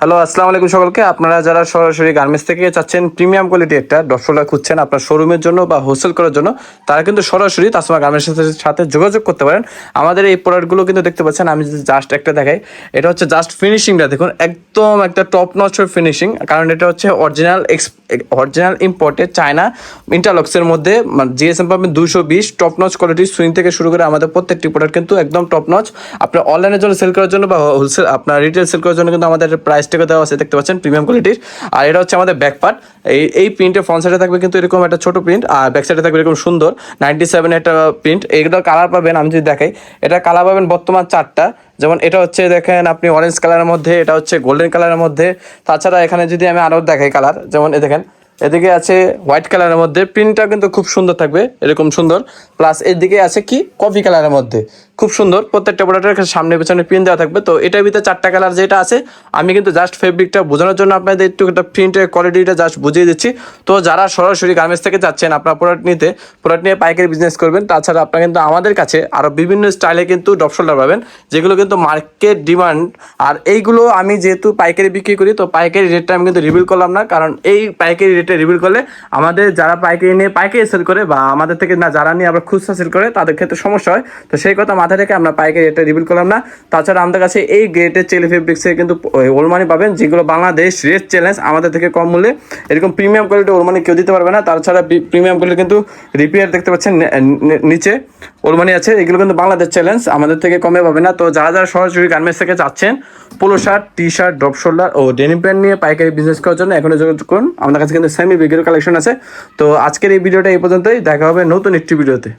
Hello, আসসালামু আলাইকুম সকলকে। আপনারা যারা সরাসরি গার্মেন্টস থেকে চাচ্ছেন প্রিমিয়াম কোয়ালিটি একটা ড্রপশোল্ডার খুঁজছেন আপনার শোরুমের জন্য বা হোলসেল করার জন্য, তারা কিন্তু সরাসরি তাসমা গার্মেন্টসের সাথে যোগাযোগ করতে পারেন। আমাদের এই প্রোডাক্টগুলো কিন্তু দেখতে পাচ্ছেন, আমি যদি জাস্ট একটা দেখাই, এটা হচ্ছে জাস্ট ফিনিশিংটা দেখুন, একদম একটা টপ নচ ফিনিশিং। কারণ এটা হচ্ছে অরিজিনাল ইম্পোর্টেড চায়না ইন্টারলক্সের মধ্যে জিএসএম পাবেন 220 টপ নচ কোয়ালিটির সুইং থেকে শুরু করে আমাদের প্রত্যেকটি প্রোডাক্ট কিন্তু একদম টপ নচ। আপনার অনলাইনের জন্য সেল করার জন্য বা হোলসেল আপনার রিটেল সেল করার জন্য কিন্তু আমাদের প্রাইস থেকে দেওয়া আছে, দেখতে পাচ্ছেন প্রিমিয়াম কোয়ালিটির। আর এটা হচ্ছে আমাদের ব্যাক পার্ট। এই প্রিন্টের ফ্রন্ট সাইডে থাকবে কিন্তু এরকম একটা ছোট প্রিন্ট, আর ব্যাক সাইডে থাকবে এরকম সুন্দর 97 একটা প্রিন্ট। এইগুলোর কালার পাবেন, আমি যদি দেখাই, এটা কালার পাবেন বর্তমান 4টা। যেমন এটা হচ্ছে দেখেন আপনি অরেঞ্জ কালারের মধ্যে, এটা হচ্ছে গোল্ডেন কালারের মধ্যে। তাছাড়া এখানে যদি আমি আরও দেখাই কালার, যেমন এ দেখেন এদিকে আছে হোয়াইট কালারের মধ্যে, প্রিন্টটা কিন্তু খুব সুন্দর থাকবে, এরকম সুন্দর। প্লাস এদিকে আছে কি কফি কালারের মধ্যে, খুব সুন্দর। প্রত্যেকটা প্রোডাক্টের সামনে পেছনে প্রিন্ট দেওয়া থাকবে। তো এটার ভিতরে 4টা কালার যেটা আছে, আমি কিন্তু জাস্ট ফেব্রিকটা বোঝানোর জন্য আপনাদের একটু একটা প্রিন্টের কোয়ালিটিটা জাস্ট বুঝিয়ে দিচ্ছি। তো যারা সরাসরি গার্মেন্টস থেকে যাচ্ছেন আপনার প্রোডাক্ট নিয়ে পাইকারি বিজনেস করবেন, তাছাড়া আপনারা কিন্তু আমাদের কাছে আরও বিভিন্ন স্টাইলে কিন্তু ড্রপ শোল্ডার পাবেন, যেগুলো কিন্তু মার্কেট ডিমান্ড। আর এইগুলো আমি যেহেতু পাইকারি বিক্রি করি, তো পাইকারি রেটটা আমি কিন্তু রিভিল করলাম না, কারণ এই পাইকারি রেটে রিভিল করলে আমাদের যারা পাইকারি নিয়ে পাইকারি সেল করে বা আমাদের থেকে না যারা নিয়ে আবার খুচরা সেল করে, তাদের ক্ষেত্রে সমস্যা হয়। তো সেই কথা মাথায় রেখে আমরা পাইকারি রেটটা রিভিল করলাম না। তাছাড়া আমাদের কাছে এই গ্রেটের চেলি ফেব্রিক্সে কিন্তু ওলমানি পাবেন, যেগুলো বাংলাদেশ রেট চ্যালেঞ্জ, আমাদের থেকে কম মূল্যে এরকম প্রিমিয়াম কোয়ালিটি ওলমানি কেউ দিতে পারবে না। তাছাড়া প্রিমিয়াম কোয়ালিটি কিন্তু রিপেয়ার দেখতে পাচ্ছেন নিচে ওলমানি আছে, এগুলো কিন্তু বাংলাদেশ চ্যালেঞ্জ, আমাদের থেকে কমে পাবে না। তো যারা যারা সরাসরি গার্মেন্টস থেকে যাচ্ছেন polo shirt, T shirt, drop shoulder ও ডেনিম প্যান্ট নিয়ে পাইকারি বিজনেস করার জন্য এখনো যোগাযোগ করুন। আমাদের কাছে কিন্তু সেমি বিগের কালেকশন আছে। তো আজকের এই ভিডিওটা এই পর্যন্তই, দেখা হবে নতুন একটি ভিডিওতে।